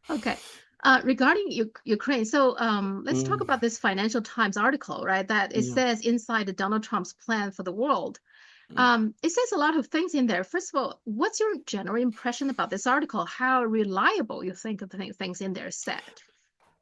Okay. Regarding Ukraine, so let's talk Mm, about this Financial Times article, right? That it yeah. says inside Donald Trump's plan for the world. Mm. It says a lot of things in there. First of all, what's your general impression about this article? How reliable you think of the things in there said?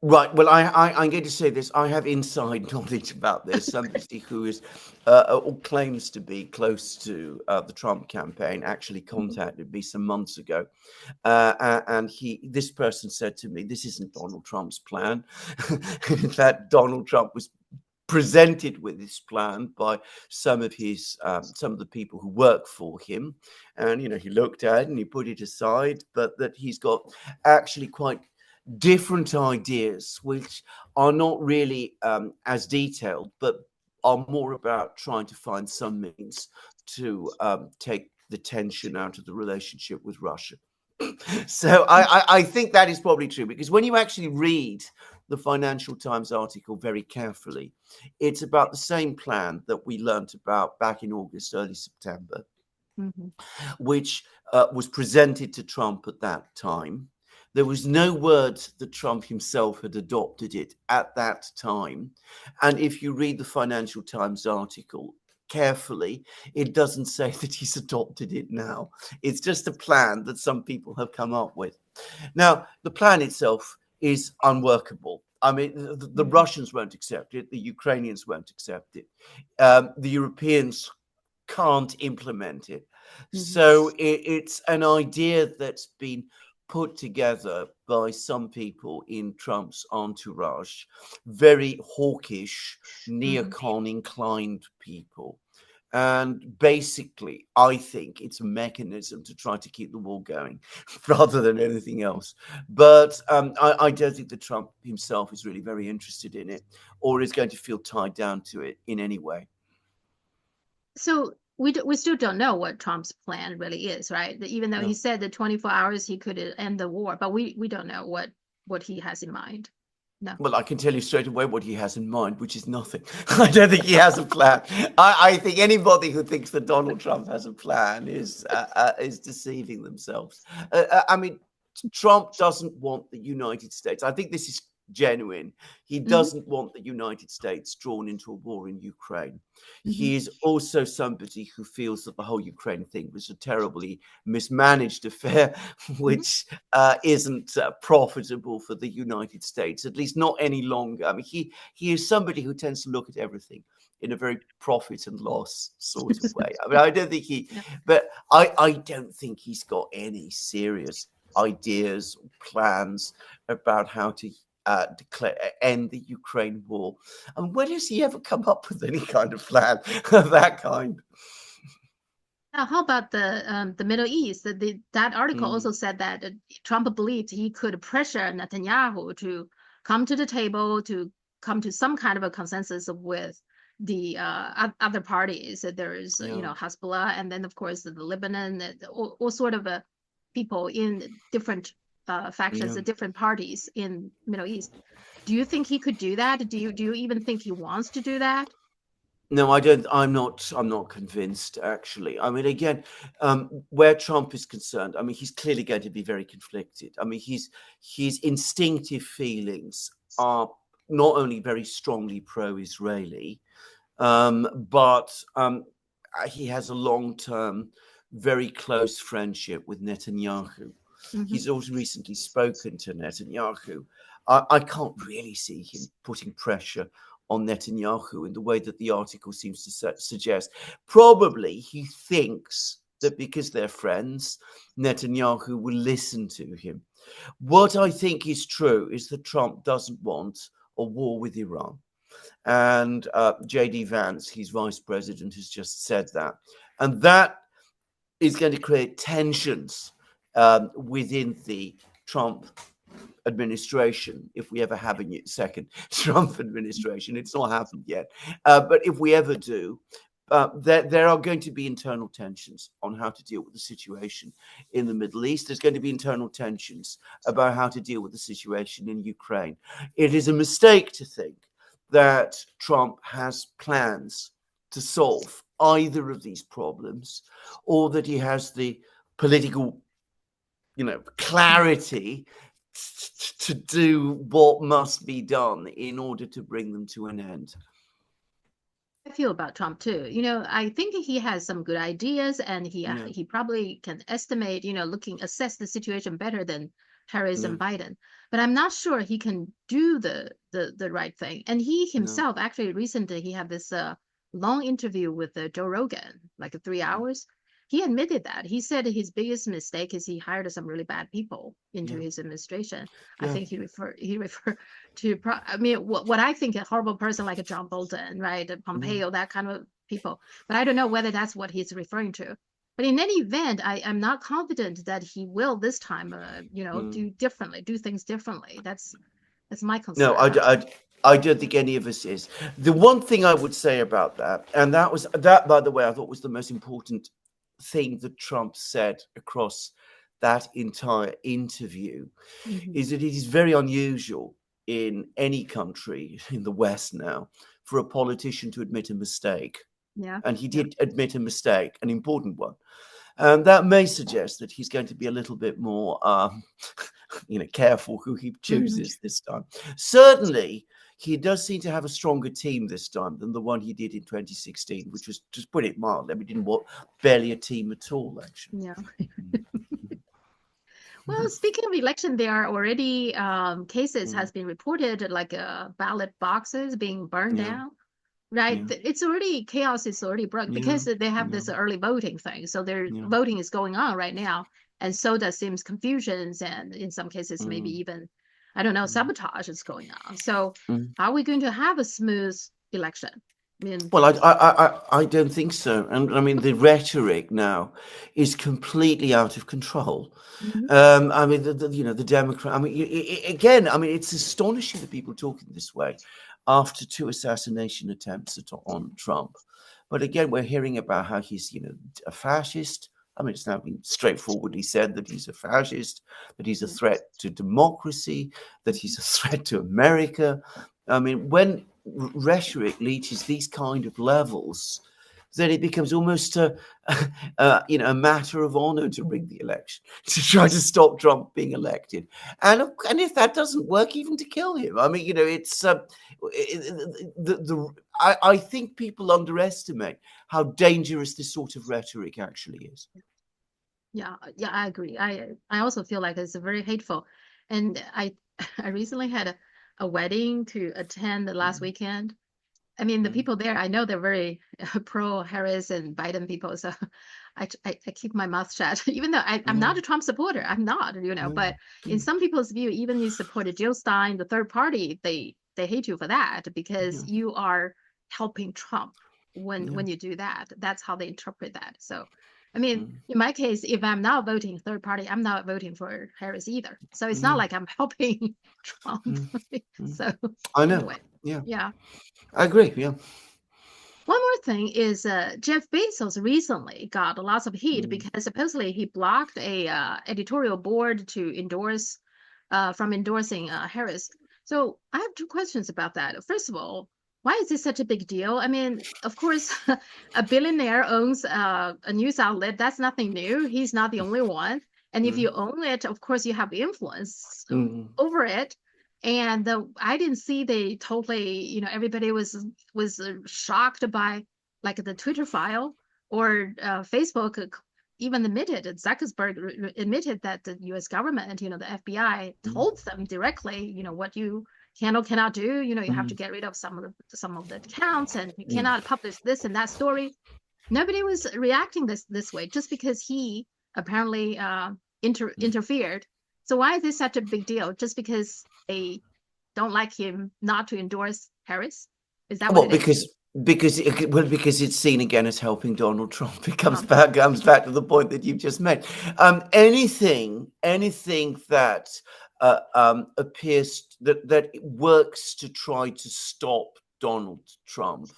Right. Well, I'm going to say this. I have inside knowledge about this. Somebody who is or claims to be close to the Trump campaign actually Mhm. contacted me some months ago, and this person said to me, "This isn't Donald Trump's plan." In fact, Donald Trump was presented with this plan by some of the people who work for him, and he looked at it and he put it aside, but that he's got actually quite different ideas, which are not really as detailed, but are more about trying to find some means to take the tension out of the relationship with Russia. So I think that is probably true, because when you actually read the Financial Times article very carefully, it's about the same plan that we learnt about back in August, early September, Mhm. which was presented to Trump at that time. There was no word that Trump himself had adopted it at that time. And if you read the Financial Times article carefully, it doesn't say that he's adopted it now. It's just a plan that some people have come up with. Now, the plan itself is unworkable. I mean, the Mhm. Russians won't accept it, the Ukrainians won't accept it, the Europeans can't implement it. Mhm. So it's an idea that's been put together by some people in Trump's entourage, very hawkish, Mhm. neocon inclined people. And basically, I think it's a mechanism to try to keep the war going rather than anything else. But I don't think that Trump himself is really very interested in it or is going to feel tied down to it in any way. So we still don't know what Trump's plan really is, right? Even though he No. said that 24 hours he could end the war, but we don't know what he has in mind. No. Well, I can tell you straight away what he has in mind, which is nothing. I don't think he has a plan. I think anybody who thinks that Donald Trump has a plan is deceiving themselves. I mean, Trump doesn't want the United States. I think this is genuine. He Hmm. doesn't want the United States drawn into a war in Ukraine. Hmm. He is also somebody who feels that the whole Ukraine thing was a terribly mismanaged affair, Hmm. which isn't profitable for the United States, at least not any longer. I mean, he is somebody who tends to look at everything in a very profit and loss sort of way. I mean, I don't think Yeah. but I don't think he's got any serious ideas or plans about how to end the Ukraine war. And when has he ever come up with any kind of plan of that kind? Now, how about the Middle East? That article Mm, also said that Trump believed he could pressure Netanyahu to come to the table to come to some kind of a consensus with the other parties. There's yeah, Hezbollah, and then of course the Lebanon, all sort of people in different factions, yeah. different parties in Middle East. Do you think he could do that? Do you even think he wants to do that? No, I don't. I'm not convinced. Actually, I mean, again, where Trump is concerned, I mean, he's clearly going to be very conflicted. I mean, his instinctive feelings are not only very strongly pro-Israeli, but he has a long-term, very close friendship with Netanyahu. Hmm. He's also recently spoken to Netanyahu. I can't really see him putting pressure on Netanyahu in the way that the article seems to suggest. Probably he thinks that because they're friends, Netanyahu will listen to him. What I think is true is that Trump doesn't want a war with Iran. And JD Vance, his vice president, has just said that. And that is going to create tensions within the Trump administration, if we ever have a second Trump administration. It's not happened yet. But if we ever do, there are going to be internal tensions on how to deal with the situation in the Middle East. There's going to be internal tensions about how to deal with the situation in Ukraine. It is a mistake to think that Trump has plans to solve either of these problems, or that he has the political clarity to do what must be done in order to bring them to an end. I feel about Trump too. I think he has some good ideas, and Yeah, he probably can estimate, assess the situation better than Harris yeah, and Biden. But I'm not sure he can do the right thing. And he no, himself, actually, recently he had this long interview with Joe Rogan, like 3 hours. He admitted that. He said his biggest mistake is he hired some really bad people into yeah, his administration. I yeah, think he referred to I mean what I think a horrible person like a John Bolton, right? yeah, Pompeo, that kind of people. But I don't know whether that's what he's referring to. But in any event, I'm not confident that he will this time, mm. do things differently. That's my No, concern. I don't think any of us is. The one thing I would say about that, and that, by the way, I thought was the most important thing that Trump said across that entire interview, Mhm. is that it is very unusual in any country in the West now for a politician to admit a mistake. Yeah, And he yeah. did admit a mistake, an important one. And that may suggest that he's going to be a little bit more, careful who he Mhm. chooses this time. Certainly, he does seem to have a stronger team this time than the one he did in 2016, which was, just put it mildly, we didn't want barely a team at all, actually. Yeah. Mm, Well, speaking of election, there are already cases mm, has been reported like ballot boxes being burned yeah, down. Right. yeah, It's already chaos is already broke yeah, because they have yeah, this early voting thing. So their yeah, voting is going on right now. And so does seems confusions and in some cases maybe mm, even, I don't know, mm, sabotage is going on. So mm. are we going to have a smooth election? I mean, Well, I don't think so. And I mean, the rhetoric now is completely out of control. mhm, I mean, the Democrat. I mean, again, I mean, it's astonishing that people are talking this way after two assassination attempts on Trump. But again, we're hearing about how he's, a fascist. I mean, it's now been straightforwardly said that he's a fascist, that he's a yeah, threat to democracy, that mhm, he's a threat to America. I mean, when rhetoric reaches these kind of levels, then it becomes almost a matter of honor to rig mhm. the election, to try to stop Trump being elected, and if that doesn't work, even to kill him. I mean, it's I think people underestimate how dangerous this sort of rhetoric actually is. Yeah, yeah, I agree. I also feel like it's very hateful. And I I recently had a wedding to attend the last Mm, weekend. I mean, the mm, people there, I know they're very pro Harris and Biden people, so I keep my mouth shut, even though I'm yeah, not a Trump supporter. I'm not, no, but in some people's view, even you supported Jill Stein, the third party, they hate you for that because yeah, you are helping Trump yeah, when you do that. That's how they interpret that. So, I mean, mm, in my case, if I'm not voting third party, I'm not voting for Harris either. So it's not yeah, like I'm helping Trump. mm, mm. So I know. anyway, Yeah, yeah. I agree. Yeah. One more thing is Jeff Bezos recently got lots of heat Mm, because supposedly he blocked a editorial board to endorse from endorsing Harris. So I have two questions about that. First of all, why is this such a big deal? I mean, of course, a billionaire owns a news outlet. That's nothing new. He's not the only one. And if mm, you own it, of course, you have influence mm, over it. And I didn't see they totally, everybody was shocked by like the Twitter file or Facebook even admitted, Zuckerberg admitted that the U.S. government, the FBI mm, told them directly, what you can or cannot do. You have to mm, get rid of some of the accounts, and you mm, cannot publish this and that story. Nobody was reacting this way just because he apparently mm. interfered. So why is this such a big deal? Just because they don't like him not to endorse Harris? Is that what Well, it is? because it's seen again as helping Donald Trump. It comes Um, back to the point that you've just made. Anything that appears that it works to try to stop Donald Trump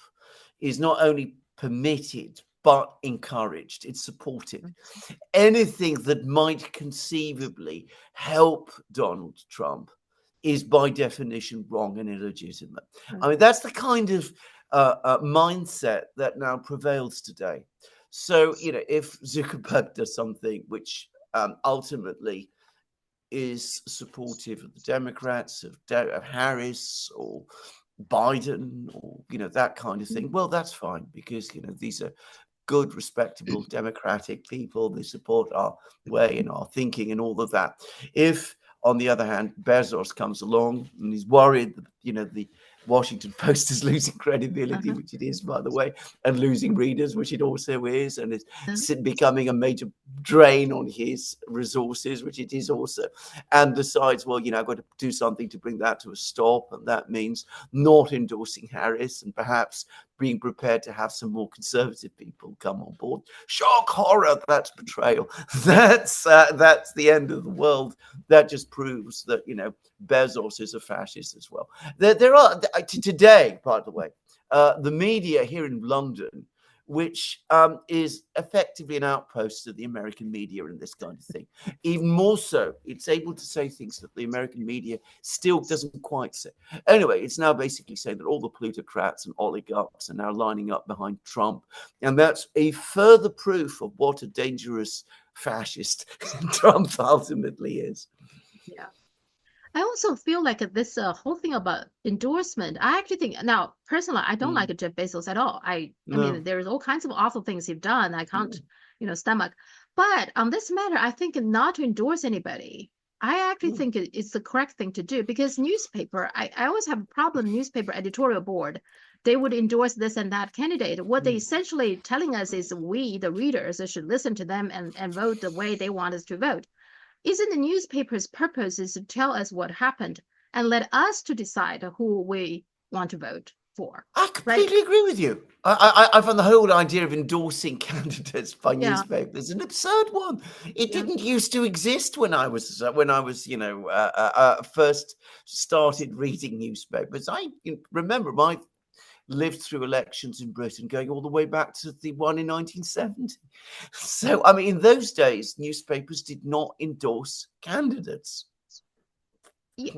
is not only permitted but encouraged. It's supported. Anything that might conceivably help Donald Trump is by definition wrong and illegitimate. I mean, that's the kind of mindset that now prevails today. So, if Zuckerberg does something which ultimately is supportive of the Democrats, of Harris or Biden, or that kind of thing, well, that's fine, because these are good, respectable, democratic people. They support our way and our thinking and all of that. If, on the other hand, Bezos comes along and he's worried that, the Washington Post is losing credibility, Uh-huh. which it is, by the way, and losing readers, which it also is, and it's Uh-huh. becoming a major drain on his resources, which it is also, and decides, well, I've got to do something to bring that to a stop, and that means not endorsing Harris and perhaps being prepared to have some more conservative people come on board. Shock, horror, that's betrayal. That's the end of the world. That just proves that Bezos is a fascist as well. There are today, by the way, the media here in London, which is effectively an outpost of the American media in this kind of thing. Even more so, it's able to say things that the American media still doesn't quite say. Anyway, it's now basically saying that all the plutocrats and oligarchs are now lining up behind Trump. And that's a further proof of what a dangerous fascist Trump ultimately is. Yeah. I also feel like this whole thing about endorsement. I actually think now, personally, I don't Mm, like Jeff Bezos at all. I mean, no. there's all kinds of awful things he's done. I can't, Mm, stomach. But on this matter, I think not to endorse anybody. I actually mm, think it's the correct thing to do because newspaper, I always have a problem. Newspaper editorial board, they would endorse this and that candidate. What they mm. essentially telling us is we, the readers, should listen to them and vote the way they want us to vote. Isn't the newspaper's purpose is to tell us what happened and let us to decide who we want to vote for, I right? completely agree with you. I find the whole idea of endorsing candidates by Yeah, newspapers an absurd one. It yeah, didn't used to exist when I was first started reading newspapers. I remember I lived through elections in Britain going all the way back to the one in 1970. So I mean, in those days, newspapers did not endorse candidates.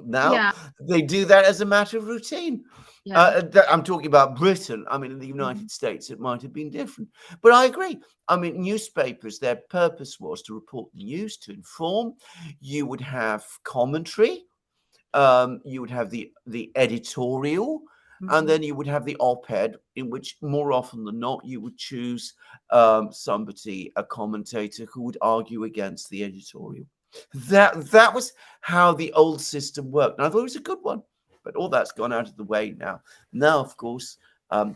Now yeah, they do that as a matter of routine. yeah. I'm talking about Britain. I mean, in the Mhm, United States, it might have been different. But I agree. I mean, newspapers, their purpose was to report the news, to inform. You would have commentary, you would have the editorial, and mhm. then you would have the op-ed, in which more often than not you would choose somebody, a commentator, who would argue against the editorial. That was how the old system worked, and I thought it was a good one. But all that's gone out of the way now. Now, of course,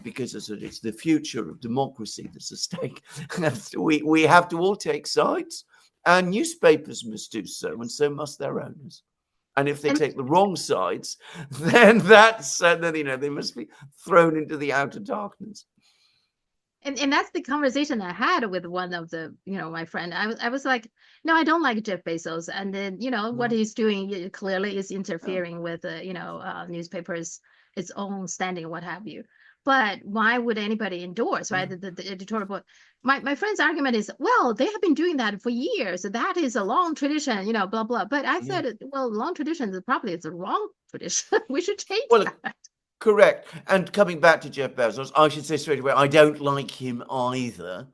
because it's the future of democracy that's at stake, we have to all take sides, and newspapers must do so, and so must their owners. And if they And take the wrong sides, then then they must be thrown into the outer darkness. and that's the conversation I had with one of the, my friend. I was like, no, I don't like Jeff Bezos. And then, what No, he's doing clearly is no. interfering with, newspapers, its own standing, what have you. But why would anybody endorse, right? Mm, The editorial board. My friend's argument is, well, they have been doing that for years. That is a long tradition, blah, blah. But I yeah. said, well, long tradition is probably it's a wrong tradition. We should change Well, that. correct. And coming back to Jeff Bezos, I should say straight away, I don't like him either.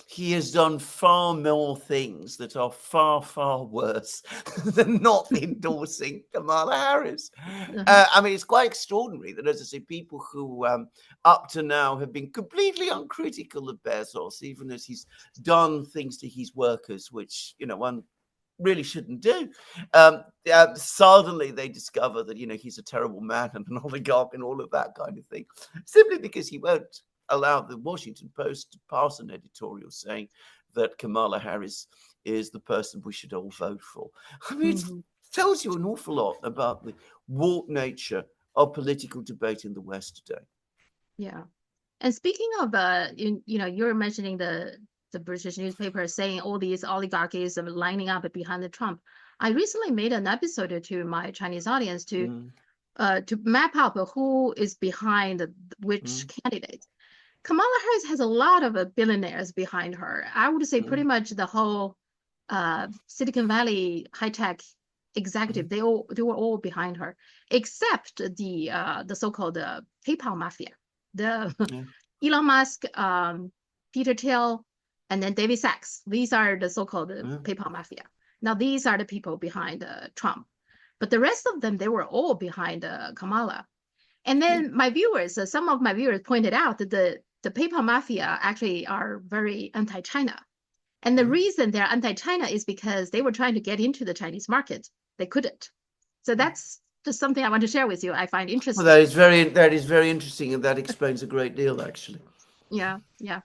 He has done far more things that are far, far worse than not endorsing Kamala Harris. Uh-huh. I mean, it's quite extraordinary that, as I say, people who up to now have been completely uncritical of Bezos, even as he's done things to his workers, which, one really shouldn't do. Suddenly they discover that he's a terrible man and an oligarch and all of that kind of thing, simply because he won't allow the Washington Post to pass an editorial saying that Kamala Harris is the person we should all vote for. I mean, it Mhm. tells you an awful lot about the warped nature of political debate in the West today. Yeah. And speaking of, you're mentioning the British newspaper saying all these oligarchies are lining up behind the Trump. I recently made an episode to my Chinese audience Mm, to map out who is behind which mm, candidate. Kamala Harris has a lot of billionaires behind her. I would say pretty mm, much the whole Silicon Valley high tech mm, executive. They were all behind her, except the so-called PayPal mafia, the yeah, Elon Musk, Peter Thiel, and then David Sachs. These are the so-called yeah, PayPal mafia. Now these are the people behind Trump, but the rest of them, they were all behind Kamala. And Yeah. then my viewers, some of my viewers pointed out that the PayPal mafia actually are very anti-China. And the Yeah. reason they're anti-China is because they were trying to get into the Chinese market. They couldn't. So that's just something I want to share with you. I find Well, interesting. that is very interesting, and that explains a great deal, actually. Yeah, yeah.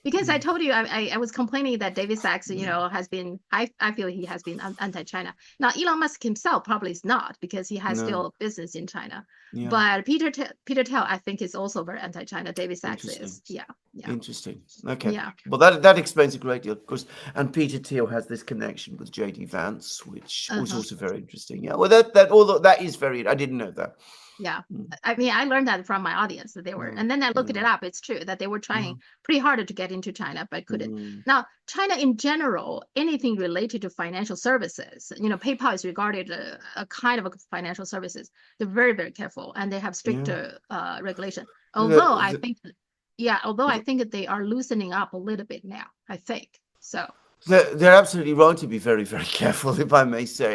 Because I told you I was complaining that David Sachs, has been I feel he has been anti-China. Now Elon Musk himself probably is not because he has No. still business in China. Yeah. But Peter Thiel I think is also very anti-China. David Sachs Interesting. is. Yeah, yeah, Interesting. Okay. yeah. Well, that explains a great deal, of course. And Peter Thiel has this connection with JD Vance, which was Uh-huh. also very interesting. Yeah. Well, that although that is very, I didn't know that. Yeah. Mm, I mean, I learned that from my audience that they were, yeah. and then I looked it Yeah. up. It's true that they were Yeah. trying pretty hard to get into China, but couldn't. Mm, Now, China in general, anything related to financial services, PayPal is regarded a kind of a financial services. They're very, very careful and they have yeah. stricter regulation. The, Although I the, think, yeah, although I the, think that they are loosening up a little bit now, I think. So, they're absolutely right to be very, very careful, if I may say.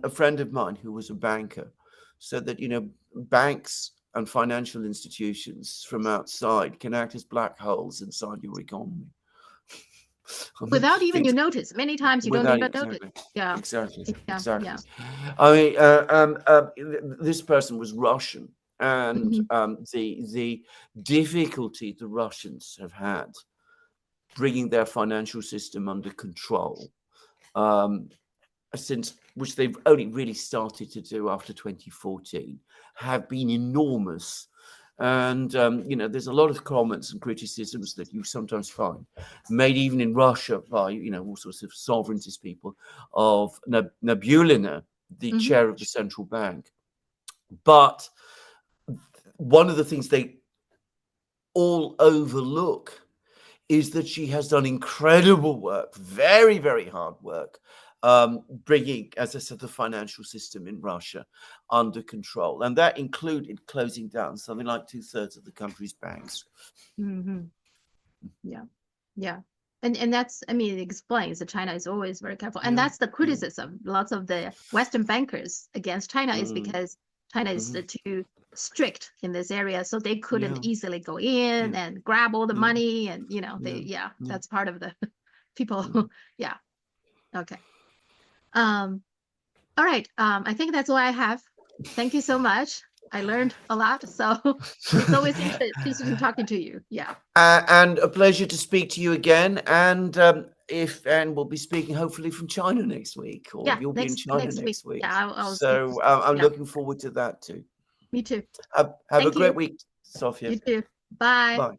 A friend of mine who was a banker said that, banks and financial institutions from outside can act as black holes inside your economy. I mean, without even you things notice, many times you don't without even notice. exactly, Yeah, exactly, yeah, exactly. yeah. I mean, this person was Russian, and Hmm. the difficulty the Russians have had bringing their financial system under control, um, since which they've only really started to do after 2014, have been enormous. And there's a lot of comments and criticisms that you sometimes find made even in Russia by all sorts of sovereignist people of Nabulina, the Hmm. chair of the central bank. But one of the things they all overlook is that she has done incredible work, very, very hard work, bringing, as I said, the financial system in Russia under control. And that included closing down something like 2/3 of the country's banks. Hmm. Yeah, yeah. And that's, I mean, it explains that China is always very careful. And Yeah, that's the yeah. criticism. Lots of the Western bankers against China is Mm, because China is mhm. too strict in this area. So they couldn't Yeah, easily go in yeah, and grab all the yeah, money. And, yeah, yeah, yeah, that's part of the people. yeah. Yeah. Okay. Um, all right. I think that's all I have. Thank you so much. I learned a lot. So it's always interesting talking to you. Yeah. And a pleasure to speak to you again. And if and we'll be speaking hopefully from China next week, or Yeah. you'll be in China Next week. next week. Yeah. I'll speak. So I'm Yeah. looking forward to that too. Me too. Have a Thank great you. week, Sophia. You too. Bye. Bye.